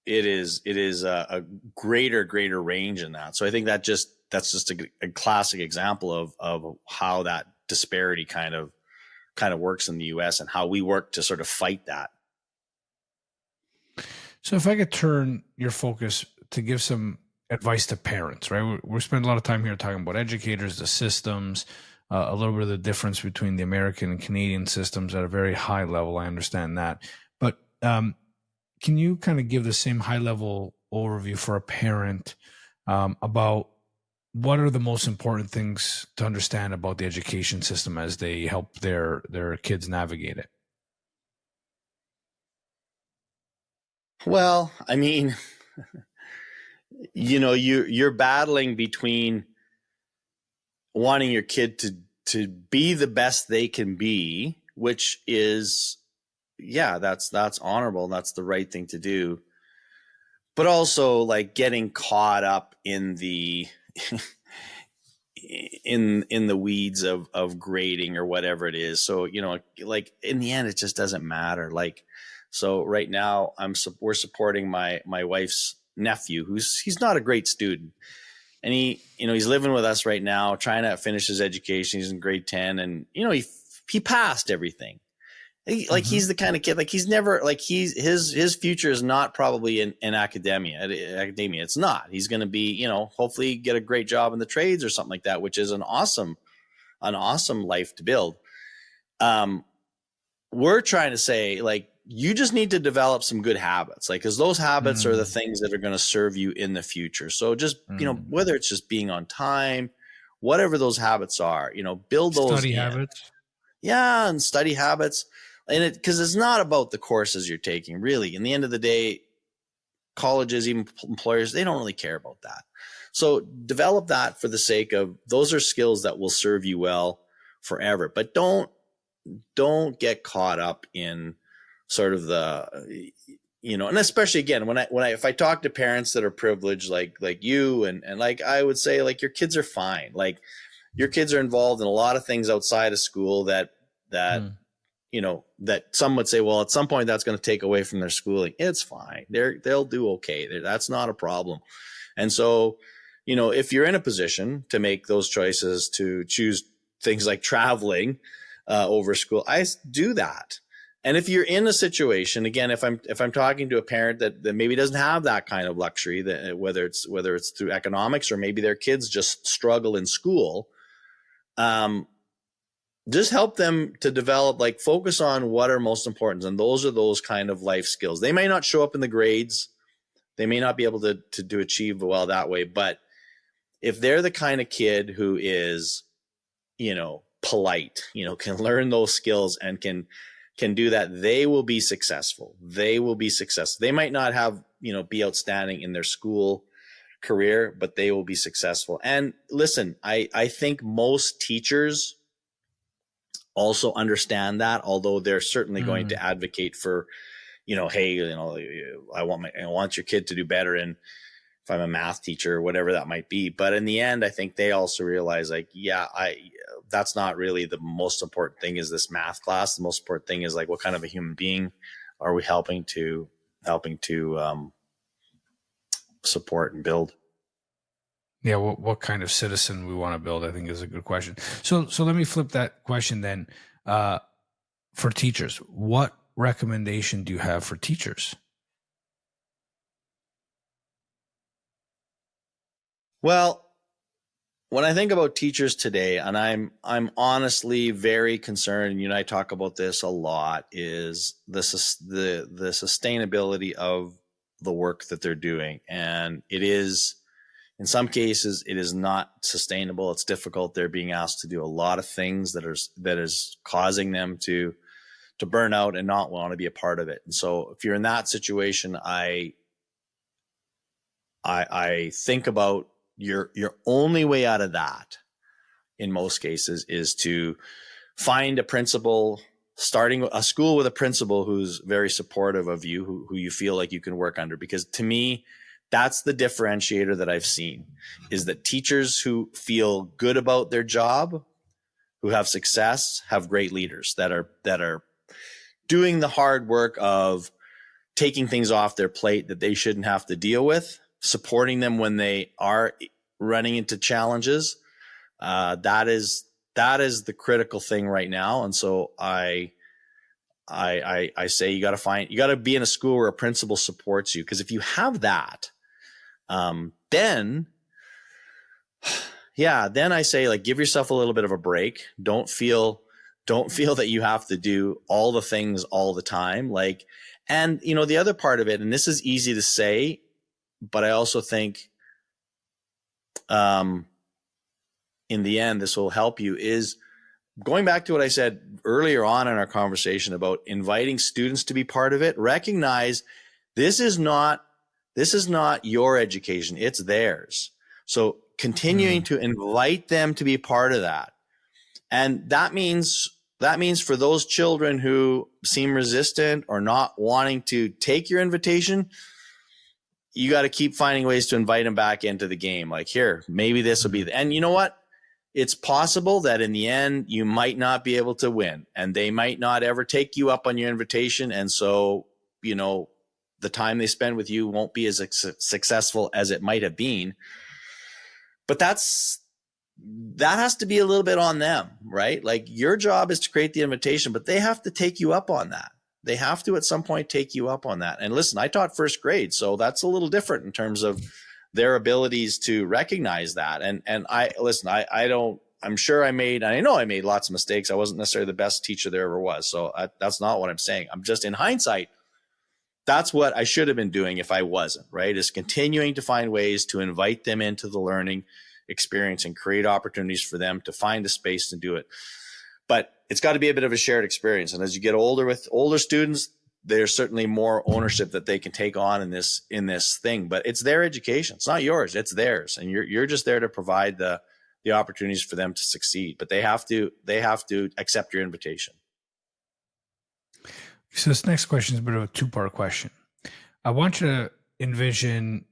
is a greater range in that. So I think that's just a classic example of how that disparity kind of works in the US and how we work to sort of fight that. So if I could turn your focus to give some advice to parents, right? We're spending a lot of time here talking about educators, the systems, a little bit of the difference between the American and Canadian systems at a very high level. I understand that. But can you kind of give the same high level overview for a parent about what are the most important things to understand about the education system as they help their kids navigate it? Well, I mean, you're battling between wanting your kid to be the best they can be, which is, that's honorable. That's the right thing to do. But also like getting caught up in the in the weeds of grading or whatever it is. So, like in the end, it just doesn't matter. Like, so right now we're supporting my wife's nephew, he's not a great student. And he's living with us right now, trying to finish his education. He's in grade 10 and, he passed everything. He's the kind of kid, like he's never, like his future is not probably in academia. It's not. He's going to be, hopefully get a great job in the trades or something like that, which is an awesome life to build. We're trying to say, like, you just need to develop some good habits, like, because those habits are the things that are going to serve you in the future. So just, whether it's just being on time, whatever those habits are, build those study habits. Yeah. And study habits. And because it's not about the courses you're taking, really. In the end of the day, colleges, even employers, they don't really care about that. So develop that for the sake of, those are skills that will serve you well forever. But don't get caught up in sort of the, and especially again, if I talk to parents that are privileged, like you, and like, I would say, like, your kids are fine. Like, your kids are involved in a lot of things outside of school that some would say, well, at some point that's going to take away from their schooling. It's fine. They'll do okay. That's not a problem. And so, if you're in a position to make those choices, to choose things like traveling over school, I do that. And if you're in a situation, again, if I'm talking to a parent that maybe doesn't have that kind of luxury, that whether it's through economics or maybe their kids just struggle in school, just help them to develop, like, focus on what are most important. And those are those kind of life skills. They may not show up in the grades. They may not be able to achieve well that way. But if they're the kind of kid who is, polite, can learn those skills and can do that, they will be successful. They might not have, be outstanding in their school career, but they will be successful. And listen, I think most teachers also understand that, although they're certainly going to advocate for, hey, I want your kid to do better. And if I'm a math teacher or whatever that might be, but in the end, I think they also realize, like, that's not really the most important thing, is this math class. The most important thing is, like, what kind of a human being are we helping to support and build? Yeah, what kind of citizen we want to build, I think, is a good question. So let me flip that question then. For teachers, what recommendation do you have for teachers? Well, when I think about teachers today, and I'm honestly very concerned, and I talk about this a lot, is the sustainability of the work that they're doing. And it is, In some cases, it is not sustainable. It's difficult. They're being asked to do a lot of things that is causing them to burn out and not want to be a part of it. And so if you're in that situation, I think about your only way out of that in most cases is to find a principal, starting a school with a principal who's very supportive of you, who you feel like you can work under. Because to me, that's the differentiator that I've seen, is that teachers who feel good about their job, who have success, have great leaders that are doing the hard work of taking things off their plate that they shouldn't have to deal with, supporting them when they are running into challenges. That is the critical thing right now. And so I say you got to be in a school where a principal supports you. Because if you have that, then I say, like, give yourself a little bit of a break. Don't feel that you have to do all the things all the time. Like, and the other part of it, and this is easy to say, but I also think, in the end, this will help you, is going back to what I said earlier on in our conversation about inviting students to be part of it. Recognize this is not your education, it's theirs. So continuing to invite them to be part of that. And that means for those children who seem resistant or not wanting to take your invitation, you got to keep finding ways to invite them back into the game. Like, here, maybe this will be and you know what? It's possible that in the end, you might not be able to win, and they might not ever take you up on your invitation. And so, the time they spend with you won't be as successful as it might have been. But that has to be a little bit on them, right? Like, your job is to create the invitation, but they have to take you up on that. They have to at some point take you up on that. And listen, I taught first grade, so that's a little different in terms of their abilities to recognize that. And I'm sure I know I made lots of mistakes. I wasn't necessarily the best teacher there ever was. So that's not what I'm saying. I'm just, in hindsight, that's what I should have been doing if I wasn't, right? Is continuing to find ways to invite them into the learning experience and create opportunities for them to find a space to do it. But it's got to be a bit of a shared experience. And as you get older with older students, there's certainly more ownership that they can take on in this thing. But it's their education. It's not yours. It's theirs. And you're just there to provide the opportunities for them to succeed. But they have to accept your invitation. So this next question is a bit of a two-part question. I want you to envision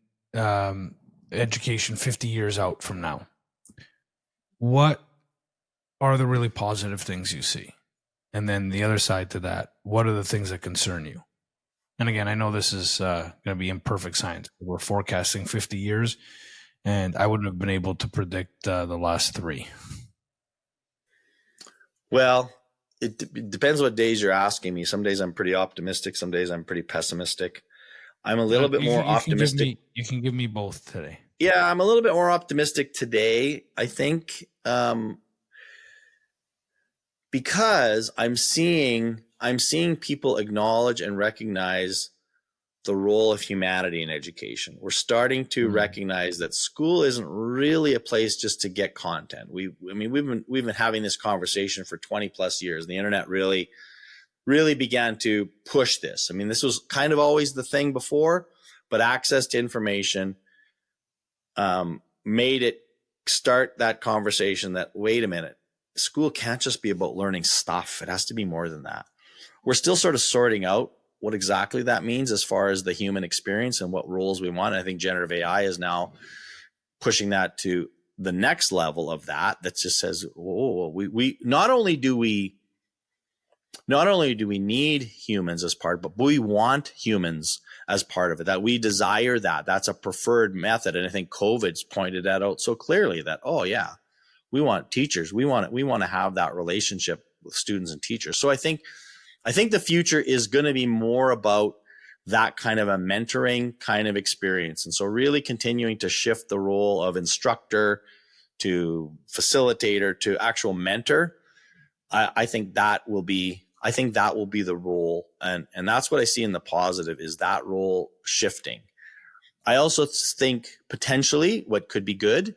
education 50 years out from now. What are the really positive things you see? And then the other side to that, what are the things that concern you? And again, I know this is going to be imperfect science. We're forecasting 50 years, and I wouldn't have been able to predict the last 3. Well, it depends what days you're asking me. Some days I'm pretty optimistic. Some days I'm pretty pessimistic. I'm a little bit more optimistic. You can give me both today. Yeah, I'm a little bit more optimistic today, I think, because I'm seeing people acknowledge and recognize the role of humanity in education. We're starting to recognize that school isn't really a place just to get content. We've been having this conversation for 20 plus years. The internet really began to push this. I mean, this was kind of always the thing before, but access to information made it start that conversation that, wait a minute, school can't just be about learning stuff. It has to be more than that. We're still sort of sorting out what exactly that means as far as the human experience and what roles we want. And I think generative AI is now pushing that to the next level of that just says, we not only do we need humans as part, but we want humans as part of it, that we desire that. That's a preferred method. And I think COVID's pointed that out so clearly that, we want teachers. We want to have that relationship with students and teachers. So I think the future is going to be more about that kind of a mentoring kind of experience. And so really continuing to shift the role of instructor to facilitator to actual mentor. I think that will be the role. And that's what I see in the positive, is that role shifting. I also think potentially what could be good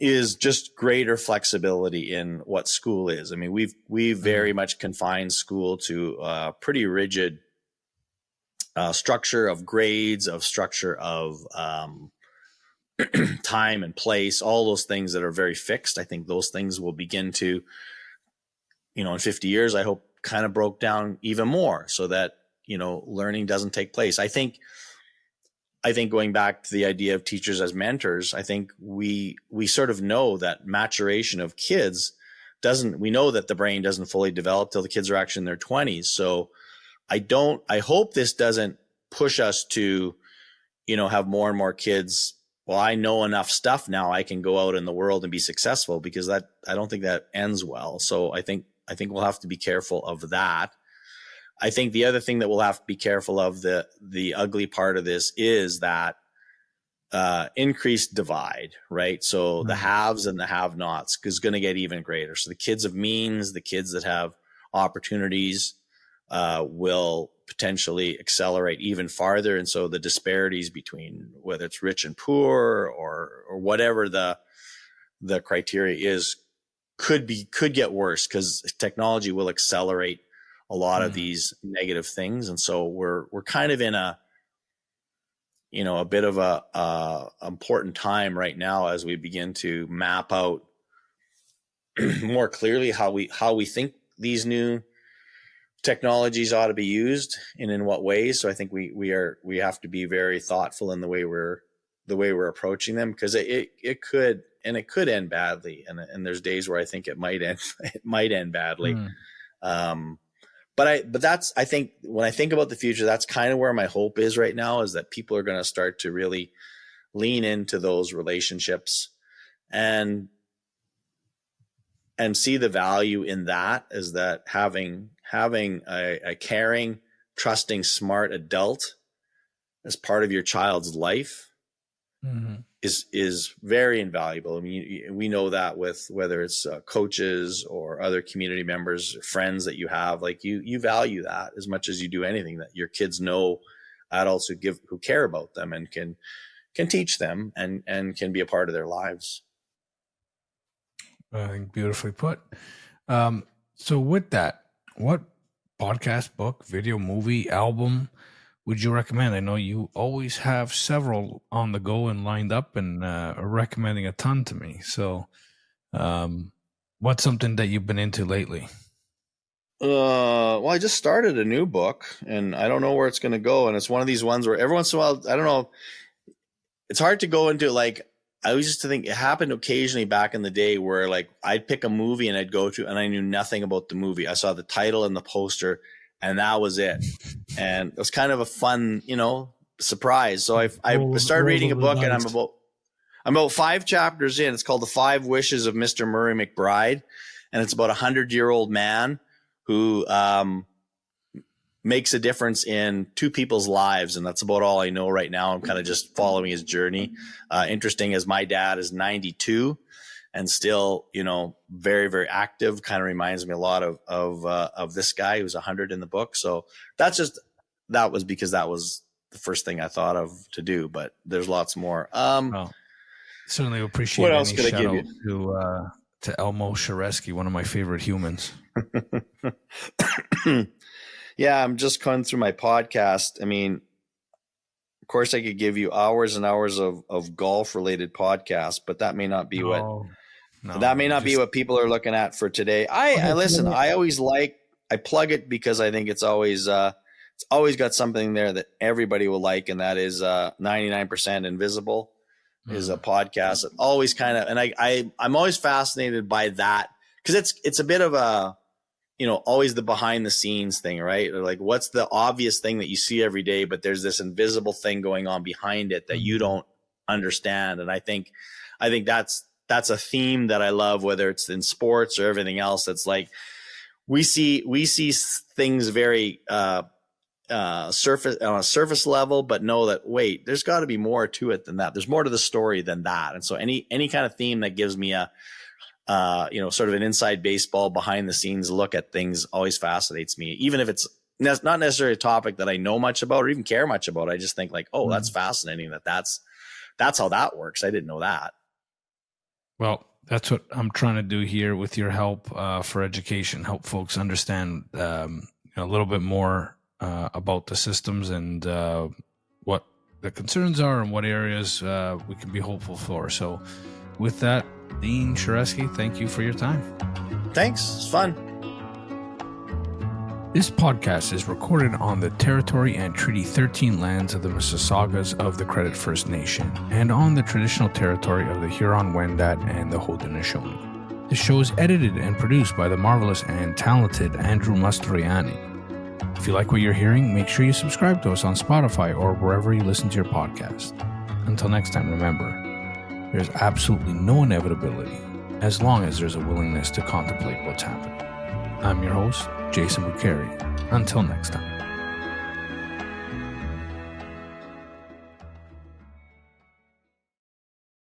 is just greater flexibility in what school is. I mean, we've very much confined school to a pretty rigid structure of grades, of structure of time and place, all those things that are very fixed. I think those things will begin to, in 50 years, I hope kind of broke down even more so that, learning doesn't take place. I think going back to the idea of teachers as mentors, I think we sort of know that maturation of kids we know that the brain doesn't fully develop till the kids are actually in their 20s. So I hope this doesn't push us to, have more and more kids. Well, I know enough stuff now, I can go out in the world and be successful, because I don't think that ends well. So I think we'll have to be careful of that. I think the other thing that we'll have to be careful of, the ugly part of this, is that increased divide, right? So the haves and the have-nots is going to get even greater. So the kids of means, the kids that have opportunities, will potentially accelerate even farther. And so the disparities between whether it's rich and poor or whatever the criteria is could get worse, because technology will accelerate a lot of these negative things. And so we're kind of in a bit of a important time right now as we begin to map out more clearly how we think these new technologies ought to be used and in what ways. So I think we have to be very thoughtful in the way we're approaching them, because it could end badly. And there's days where I think it might end badly. But that's, I think when I think about the future, that's kind of where my hope is right now, is that people are going to start to really lean into those relationships and see the value in that, is that having a caring, trusting, smart adult as part of your child's life is very invaluable. I mean, we know that with whether it's coaches or other community members, friends that you have, like you value that as much as you do anything, that your kids know adults who care about them and can teach them and can be a part of their lives. I think beautifully put. So with that, what podcast, book, video, movie, album would you recommend? I know you always have several on the go and lined up, and are recommending a ton to me. So what's something that you've been into lately? Well, I just started a new book, and I don't know where it's going to go. And it's one of these ones where every once in a while, I don't know, it's hard to go into, like, I always used to think it happened occasionally back in the day where, like, I'd pick a movie and I'd go to, and I knew nothing about the movie. I saw the title and the poster, and that was it. And it was kind of a fun, surprise. So I started reading a book, and I'm about 5 chapters in. It's called The 5 Wishes of Mr. Murray McBride. And it's about a 100-year-old man who makes a difference in 2 people's lives. And that's about all I know right now. I'm kind of just following his journey. Interesting, as my dad is 92 and still, very, very active. Kind of reminds me a lot of this guy who's 100 in the book. So that was because that was the first thing I thought of to do, but there's lots more. Certainly appreciate what else any could I shout give out to Elmo Shareski, one of my favorite humans. Yeah, I'm just going through my podcast. I mean, of course, I could give you hours and hours of golf related podcasts, but that may not be what people are looking at for today. I listen. I always I plug it because I think it's always got something there that everybody will like, and that is 99% Invisible is a podcast that always kind of, and I'm always fascinated by that, because it's a bit of a, always the behind the scenes thing, right? Or like, what's the obvious thing that you see every day, but there's this invisible thing going on behind it that you don't understand. And I think that's a theme that I love, whether it's in sports or everything else. That's like, we see things very, on a surface level, but know that, wait, there's got to be more to it than that. There's more to the story than that. And so any kind of theme that gives me a, sort of an inside baseball, behind the scenes look at things always fascinates me, even if it's That's not necessarily a topic that I know much about or even care much about. I just think like, oh, that's fascinating that's how that works. I didn't know that. Well, that's what I'm trying to do here with your help for education, help folks understand a little bit more about the systems and what the concerns are and what areas we can be hopeful for. So with that, Dean Shareski, thank you for your time. Thanks. It's fun. This podcast is recorded on the Territory and Treaty 13 lands of the Mississaugas of the Credit First Nation and on the traditional territory of the Huron-Wendat and the Haudenosaunee. The show is edited and produced by the marvelous and talented Andrew Mastroianni. If you like what you're hearing, make sure you subscribe to us on Spotify or wherever you listen to your podcast. Until next time, remember, there's absolutely no inevitability as long as there's a willingness to contemplate what's happening. I'm your host, Jason Buccheri. Until next time.